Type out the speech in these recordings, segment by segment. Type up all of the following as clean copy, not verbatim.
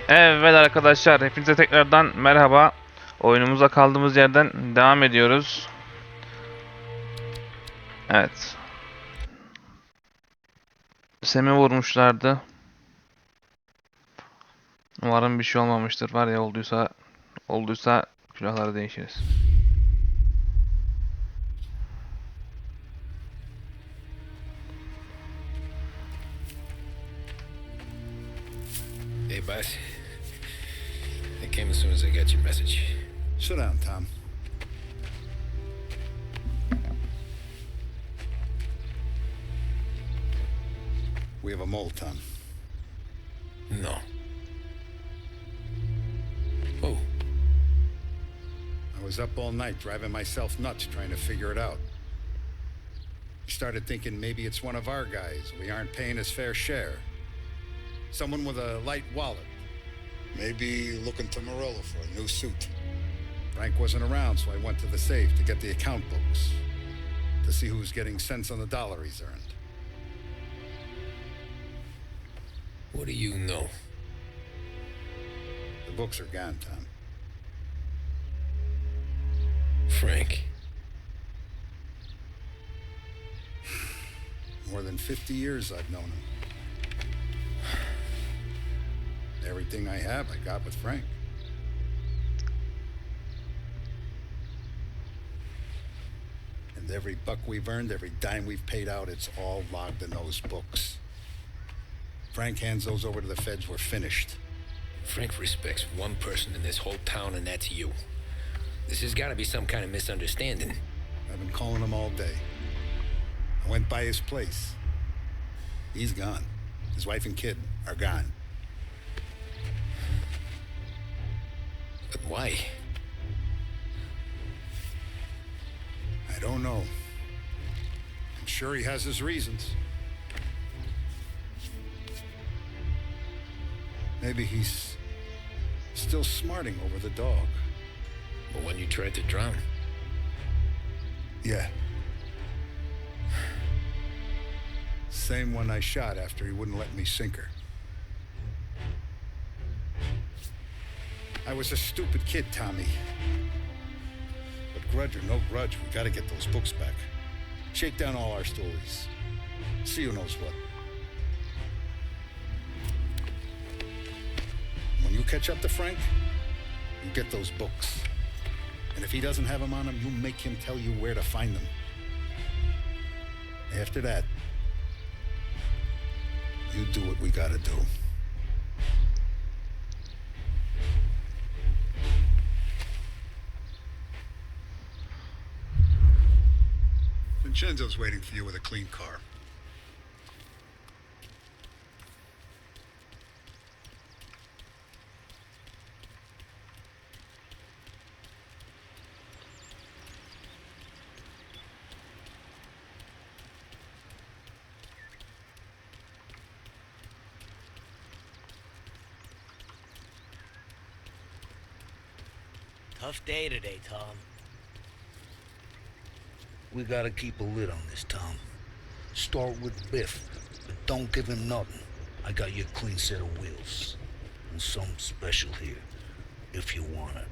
Evet arkadaşlar, hepinize tekrardan merhaba. Oyunumuza kaldığımız yerden devam ediyoruz. Evet. Sem'i vurmuşlardı. Umarım bir şey olmamıştır. Var ya, olduysa külahları değişiriz. Hey, boss. I came as soon as I got your message. Sit down, Tom. We have a mole, Tom. No. Oh, I was up all night driving myself nuts trying to figure it out. I started thinking maybe it's one of our guys. We aren't paying his fair share. Someone with a light wallet. Maybe looking to Morello for a new suit. Frank wasn't around, so I went to the safe to get the account books. To see who's getting cents on the dollar he's earned. what do you know? The books are gone, Tom. Frank. More than 50 years I've known him. Everything I have, I got with Frank. And every buck we've earned, every dime we've paid out, it's all logged in those books. Frank hands those over to the feds, we're finished. Frank respects one person in this whole town, and that's you. This has got to be some kind of misunderstanding. I've been calling him all day. I went by his place. He's gone. His wife and kid are gone. But why? I don't know. I'm sure he has his reasons. Maybe he's still smarting over the dog. The one you tried to drown? Yeah. Same one I shot after he wouldn't let me sink her. I was a stupid kid, Tommy. But grudge or no grudge, we gotta get those books back. Shake down all our stories. See who knows what. When you catch up to Frank, you get those books. And if he doesn't have them on him, you make him tell you where to find them. After that, you do what we gotta do. Vincenzo's waiting for you with a clean car. Tough day today, Tom. We gotta keep a lid on this, Tom. Start with Biff, but don't give him nothing. I got you a clean set of wheels. And something special here, if you want it.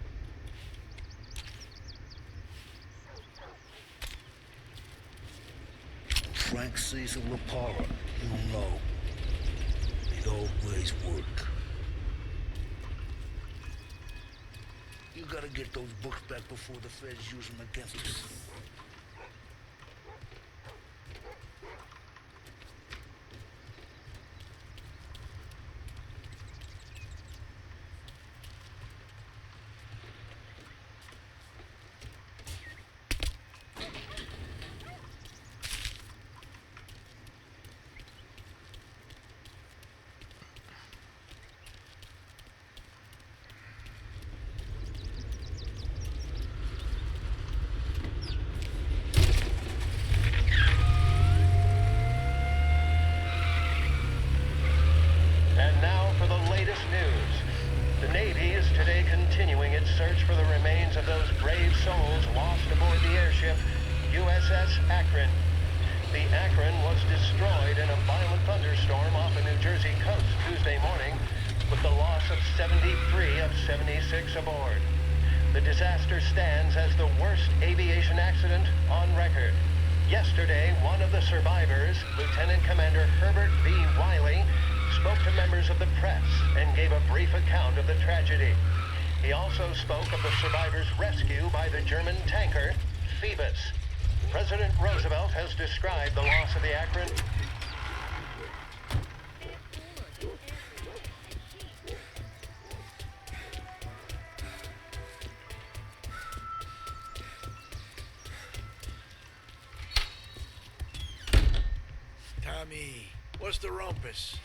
Frank Cesar LaPara, you'll know. The old ways work. You gotta get those books back before the feds use them against us. And now for the latest news. The Navy is today continuing its search for the remains of those brave souls lost aboard the airship USS Akron. The Akron was destroyed in a violent thunderstorm off the New Jersey coast Tuesday morning, with the loss loss of 73 of 76 aboard. The disaster stands as the worst aviation accident on record. Yesterday, one of the survivors, Lieutenant Commander Herbert V. Wiley, spoke to members of the press and gave a brief account of the tragedy. He also spoke of the survivors' rescue by the German tanker, Phoebus. President Roosevelt has described the loss of the Akron. Tommy, what's the rumpus?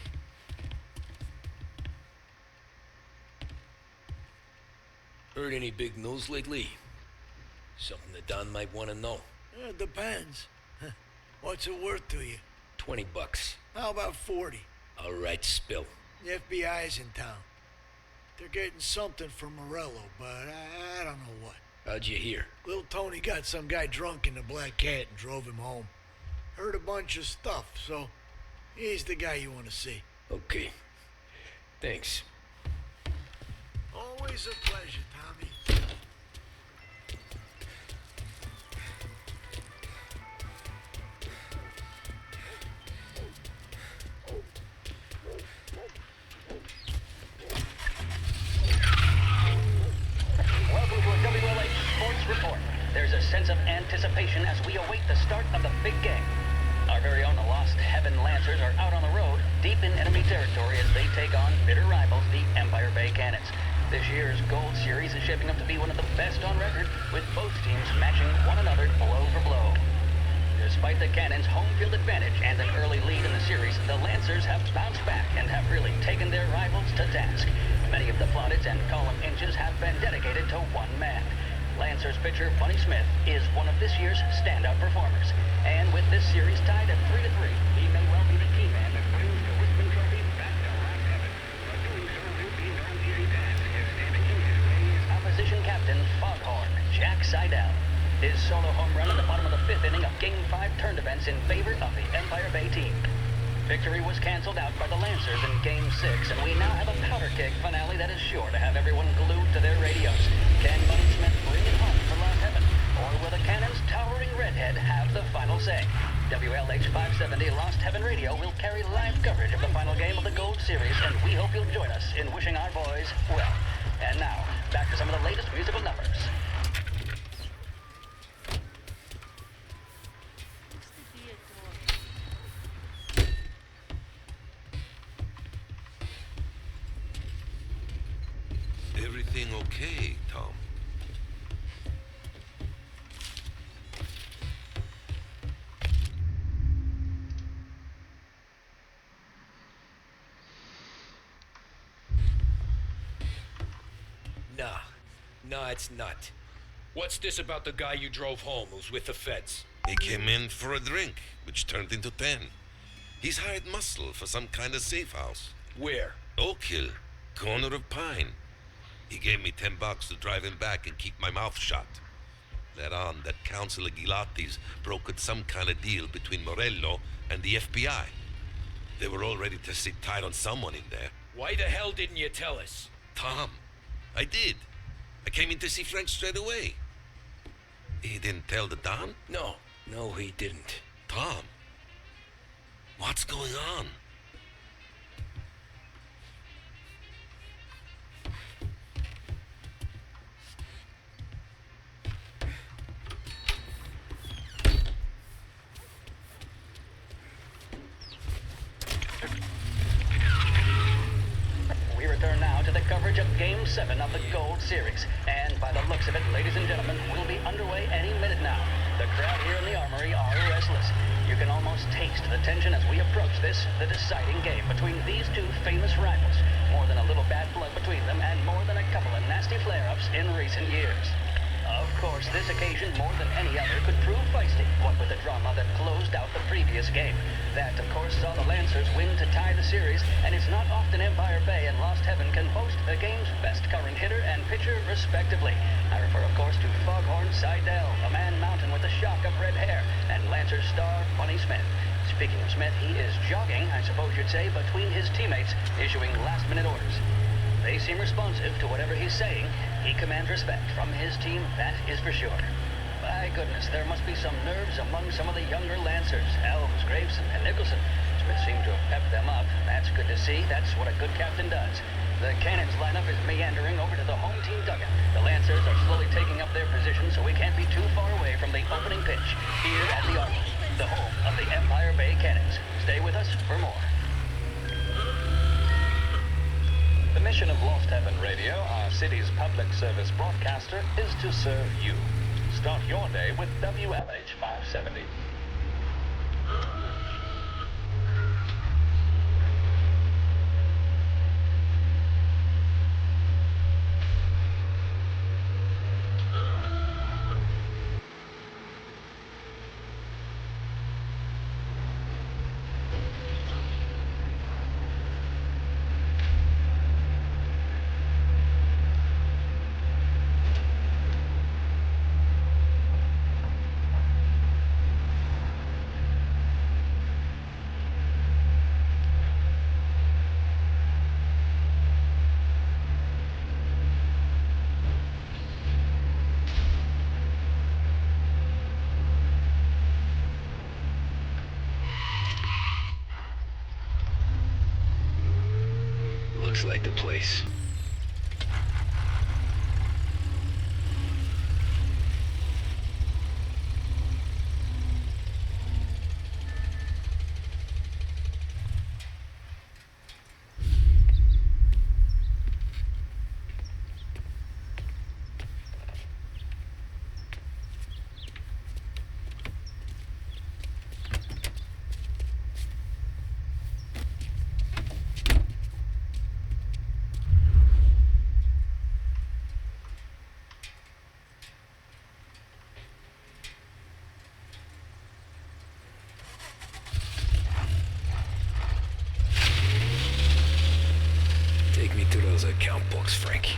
Heard any big news lately? Something that Don might want to know. Depends. What's it worth to you? $20. How about 40? All right, spill. The FBI's in town. They're getting something from Morello, but I don't know what. How'd you hear? Little Tony got some guy drunk in the Black Cat and drove him home. Heard a bunch of stuff, so he's the guy you want to see. Okay. Thanks. Always a pleasure, Tommy. Welcome to a WLH Sports Report. There's a sense of anticipation as we await the start of the big game. Our very own Lost Heaven Lancers are out on the road, deep in enemy territory as they take on bitter rivals, the Empire Bay Cannons. This year's Gold Series is shaping up to be one of the best on record, with both teams matching one another blow for blow. Despite the Cannons' home field advantage and an early lead in the series, the Lancers have bounced back and have really taken their rivals to task. Many of the plaudits and column inches have been dedicated to one man. Lancers pitcher Bunny Smith is one of this year's standout performers. And with this series tied at 3-3, he may well be the key man that brings the Richmond Trophy back to Lost Heaven. But doing so will be no easy task, as standing in his way is opposition captain Foghorn Jack Seidel. His solo home run in the bottom of the fifth inning of Game 5 turned events in favor of the Empire Bay team. Victory was canceled out by the Lancers in Game 6, and we now have a powder keg finale that is sure to have everyone glued to their radios. Can Bunny Smith bring it home for Lost Heaven, or will the Cannons' towering redhead have the final say? WLH 570 Lost Heaven Radio will carry live coverage of the final game of the Gold Series, and we hope you'll join us in wishing our boys well. And now, back to some of the latest musical numbers. Everything okay, Tom? Nah, it's not. What's this about the guy you drove home who's with the feds? He came in for a drink, which turned into 10. He's hired muscle for some kind of safe house. Where? Oak Hill, corner of Pine. He gave me $10 to drive him back and keep my mouth shut. Later on, that Councilor Gilatti's brokered some kind of deal between Morello and the FBI. They were all ready to sit tight on someone in there. Why the hell didn't you tell us? Tom, I did. I came in to see Frank straight away. He didn't tell the Don? No, he didn't. Tom, what's going on? We return now to the coverage of Game 7 of the Gold Series. And by the looks of it, ladies and gentlemen, we'll be underway any minute now. The crowd here in the Armory are restless. You can almost taste the tension as we approach this, the deciding game between these two famous rivals. More than a little bad blood between them, and more than a couple of nasty flare-ups in recent years. Of course, this occasion, more than any other, could prove feisty, what with the drama that closed out the previous game. That, of course, saw the Lancers win to tie the series, and it's not often Empire Bay and Lost Heaven can boast the game's best current hitter and pitcher, respectively. I refer, of course, to Foghorn Seidel, a man mountain with a shock of red hair, and Lancers star Bunny Smith. Speaking of Smith, he is jogging, I suppose you'd say, between his teammates, issuing last-minute orders. They seem responsive to whatever he's saying. He commands respect from his team, that is for sure. My goodness, there must be some nerves among some of the younger Lancers. Elves, Graves, and Nicholson. Smith seemed to have pepped them up. That's good to see. That's what a good captain does. The cannons lineup is meandering over to the home team dugout. The Lancers are slowly taking up their position, so we can't be too far away from the opening pitch here at the Armory, the home of the Empire Bay Cannons. Stay with us for more. The mission of Lost Heaven Radio, our city's public service broadcaster, is to serve you. Start your day with WLH 570. Looks like the place. Take me to those account books, Frank.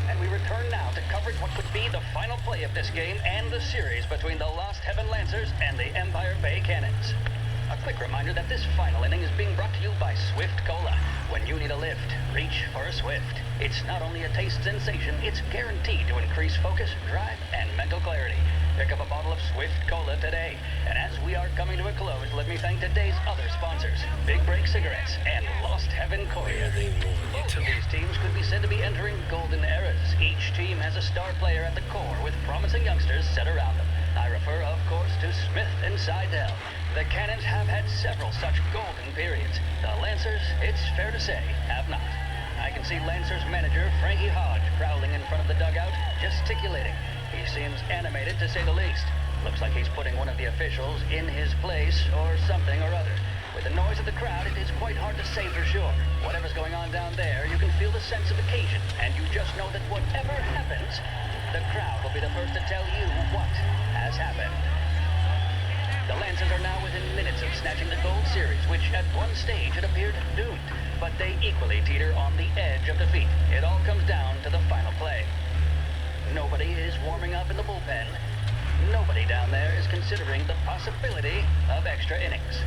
And we return now to coverage what could be the final play of this game and the series between the Lost Heaven Lancers and the Empire Bay Cannons. A quick reminder that this final inning is being brought to you by Swift Cola. When you need a lift, reach for a Swift. It's not only a taste sensation, it's guaranteed to increase focus, drive, and mental clarity. Pick up a bottle of Swift Cola today. And as we are coming to a close, let me thank today's other sponsors, Big Break Cigarettes and Lost Heaven Where Courier. are they moving you Both to? of these teams could be said to be entering golden eras. Each team has a star player at the core with promising youngsters set around them. I refer, of course, to Smith and Seidel. The Cannons have had several such golden periods. The Lancers, it's fair to say, have not. I can see Lancers manager Frankie Hodge prowling in front of the dugout, gesticulating. He seems animated, to say the least. Looks like he's putting one of the officials in his place or something or other. With the noise of the crowd, it is quite hard to say for sure. Whatever's going on down there, you can feel the sense of occasion, and you just know that whatever happens, the crowd will be the first to tell you what has happened. The Lancers are now within minutes of snatching the gold series, which at one stage had appeared doomed. But they equally teeter on the edge of defeat. It all comes down to the final play. Nobody is warming up in the bullpen. Nobody down there is considering the possibility of extra innings.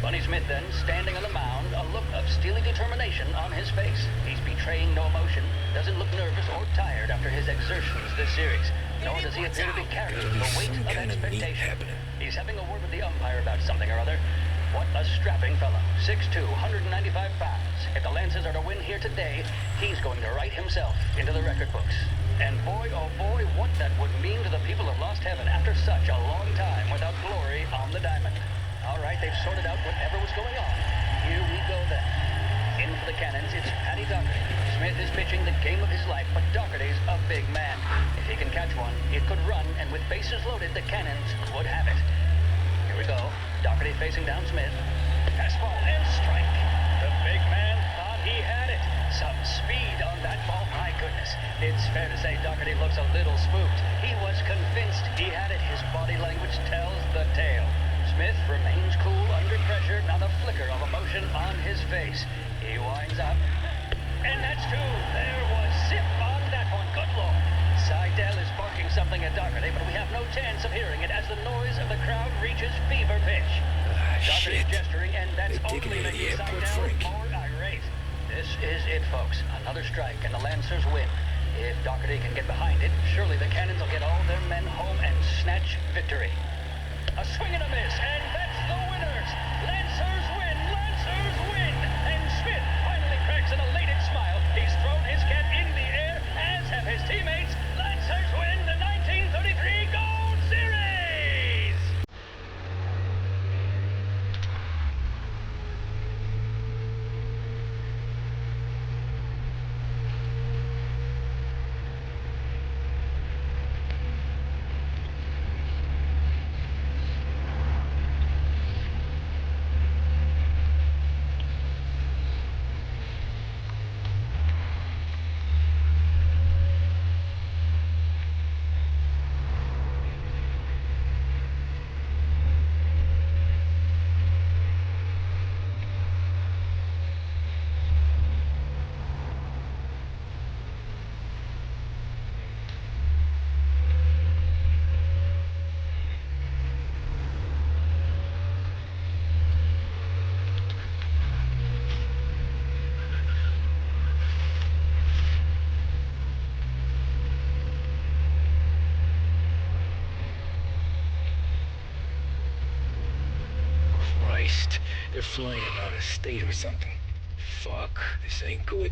Bunny Smith then, standing on the mound, a look of steely determination on his face. He's betraying no emotion, doesn't look nervous or tired after his exertions this series, nor does he appear to be carrying the weight of expectation. He's having a word with the umpire about something or other. What a strapping fellow. 6'2", 195 pounds. If the Lancers are to win here today, he's going to write himself into the record books. And boy, oh boy, what that would mean to the people of Lost Heaven after such a long time without glory on the diamond. All right, they've sorted out whatever was going on. Here we go then. In for the Cannons, it's Paddy Doherty. Smith is pitching the game of his life, but Doherty's a big man. If he can catch one, it could run, and with bases loaded, the Cannons would have it. Here we go. Doherty facing down Smith. Fastball and strike. The big man thought he had it. Some speed on that ball, my goodness. It's fair to say Doherty looks a little spooked. He was convinced he had it. His body language tells the tale. Smith remains cool under pressure, not a flicker of emotion on his face. He winds up. And that's two. There was zip on that one. Good Lord. Seidel is barking something at Doherty, but we have no chance of hearing it as the noise of the crowd reaches fever pitch. Doherty Shit. gesturing, and that's They're digging only into the making airport Seidel This is it, folks. Another strike, and the Lancers win. If Doherty can get behind it, surely the Cannons will get all their men home and snatch victory. A swing and a miss, and that's the winners! Lancers win! Lancers win! And Smith finally cracks an elated smile. He's thrown his cap in the air, as have his teammates. Lancers win the 1933 Gold Series! Christ, they're flying him out of state or something. Fuck, this ain't good.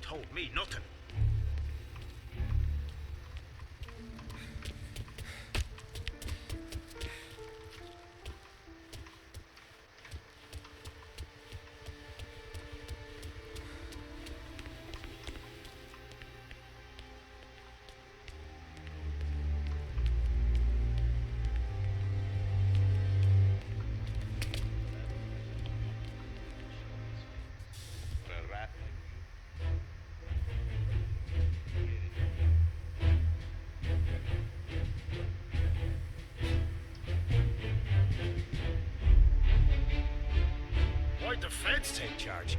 Told me nothing. Why'd the feds take charge?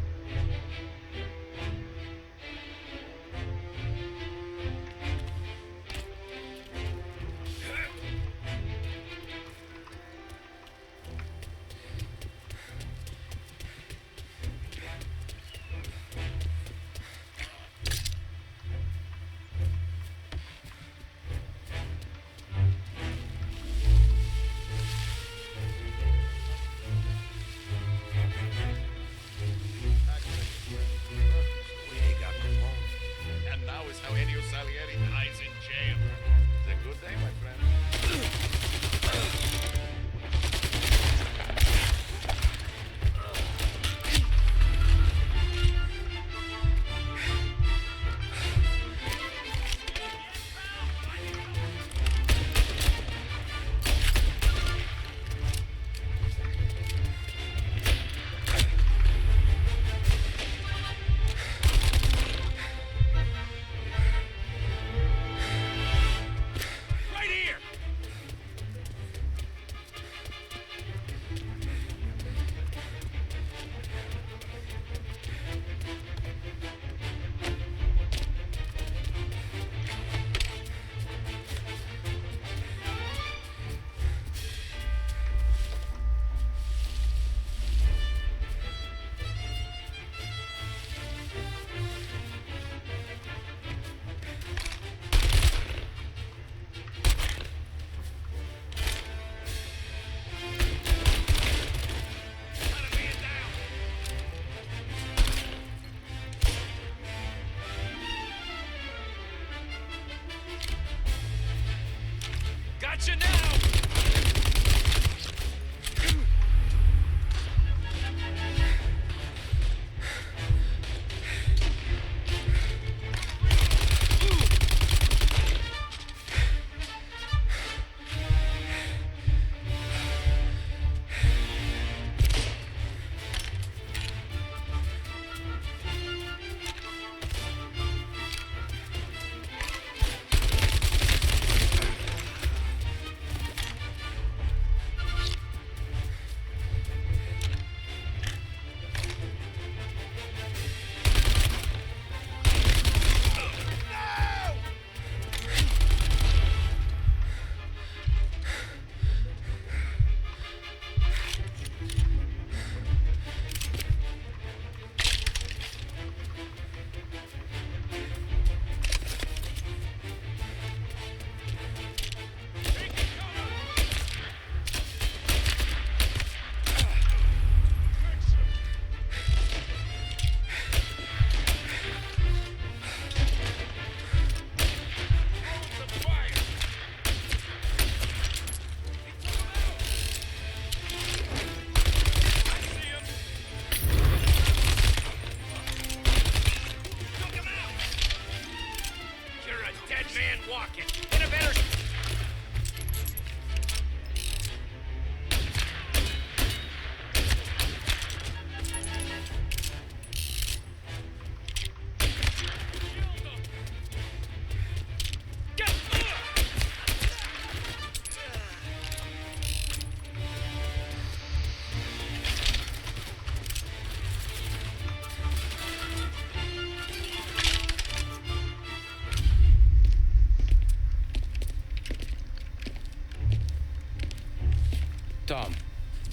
Tom.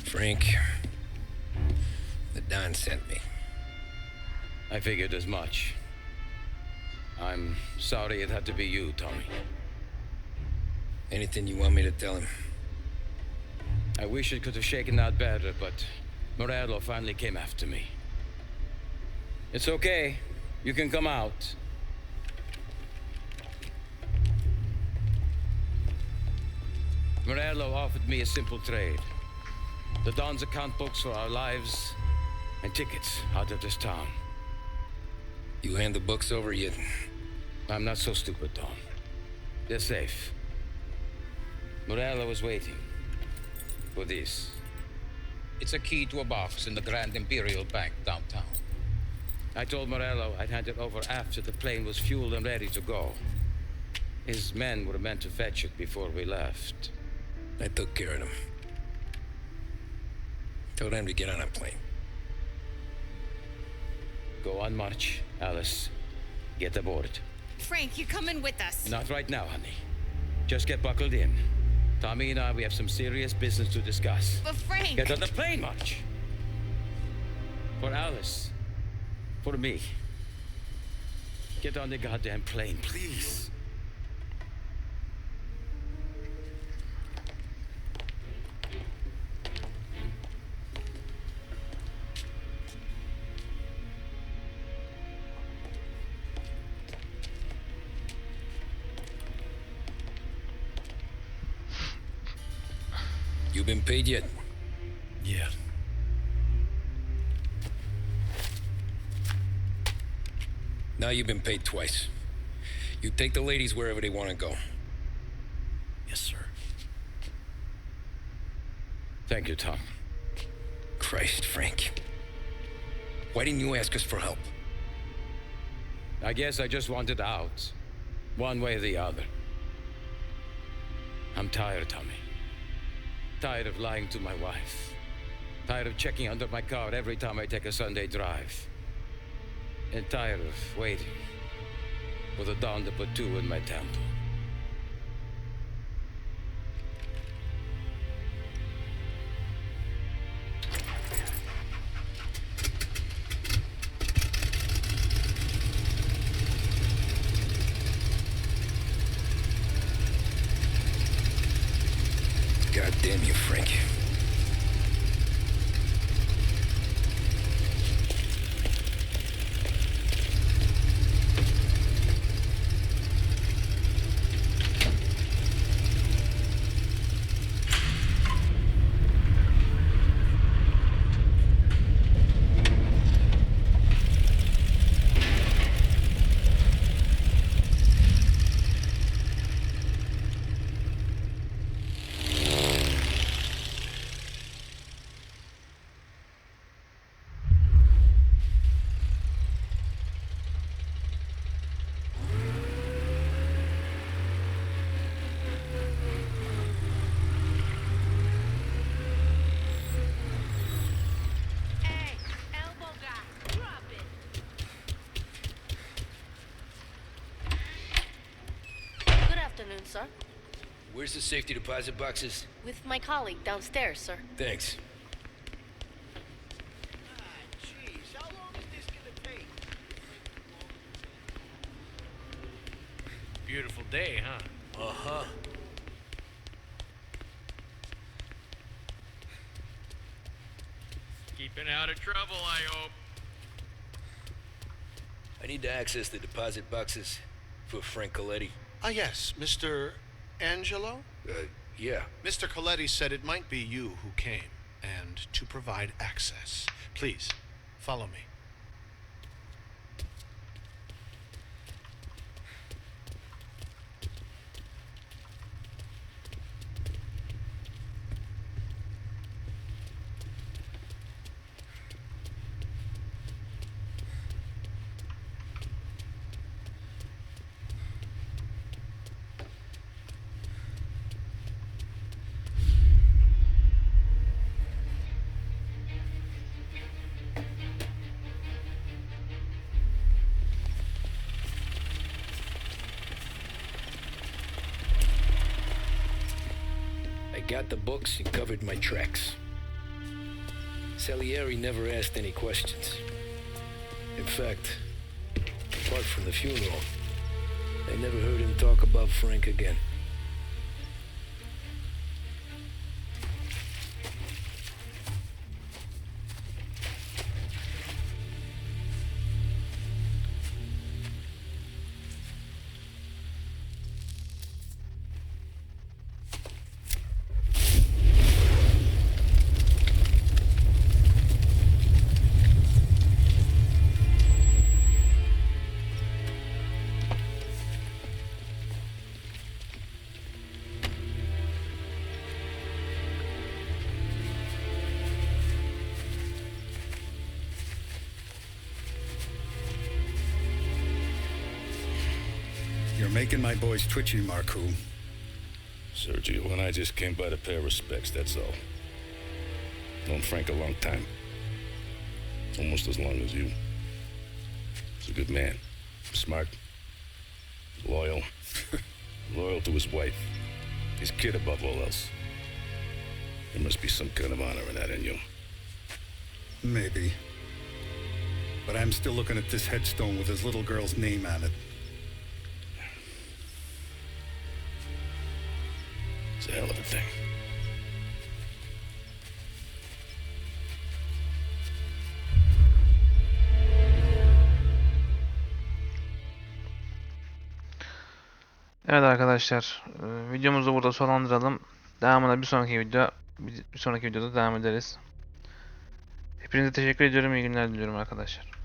Frank, the Don sent me. I figured as much. I'm sorry it had to be you, Tommy. Anything you want me to tell him? I wish it could have shaken out better, but Morello finally came after me. It's okay. You can come out. Morello offered me a simple trade. The Don's account books for our lives and tickets out of this town. You hand the books over yet? I'm not so stupid, Tom. They're safe. Morello was waiting for this. It's a key to a box in the Grand Imperial Bank downtown. I told Morello I'd hand it over after the plane was fueled and ready to go. His men were meant to fetch it before we left. I took care of them. Told them to get on a plane. Go on march, Alice. Get aboard. Frank, you're coming with us. Not right now, honey. Just get buckled in. Tommy and I, we have some serious business to discuss. But Frank... Get on the plane, March. For Alice. For me. Get on the goddamn plane, please. You been paid yet? Yeah. Now you've been paid twice. You take the ladies wherever they want to go. Yes, sir. Thank you, Tom. Christ, Frank. Why didn't you ask us for help? I guess I just wanted out. One way or the other. I'm tired, Tommy. Tired of lying to my wife. Tired of checking under my car every time I take a Sunday drive. And tired of waiting for the dawn to put two in my temple. God damn you, Frank. Sir. Where's the safety deposit boxes? With my colleague downstairs, sir. Thanks. Jeez, how long is this gonna take? Beautiful day, huh? Uh-huh. Keeping out of trouble, I hope. I need to access the deposit boxes for Frank Coletti. Ah, yes, Mr. Angelo? Yeah. Mr. Coletti said it might be you who came, and to provide access. Please, follow me. got the books and covered my tracks. Salieri never asked any questions. In fact, apart from the funeral, I never heard him talk about Frank again. You're making my boys twitchy, Marku. Sergio and I just came by to pay our respects, that's all. Known Frank a long time. Almost as long as you. He's a good man. Smart. Loyal. Loyal to his wife. His kid above all else. There must be some kind of honor in that in you. Maybe. But I'm still looking at this headstone with his little girl's name on it. It's a hell of a thing. Evet arkadaşlar, videomuzu burada sonlandıralım. Devamına bir sonraki videoda devam ederiz. Hepinize teşekkür ediyorum. İyi günler diliyorum arkadaşlar.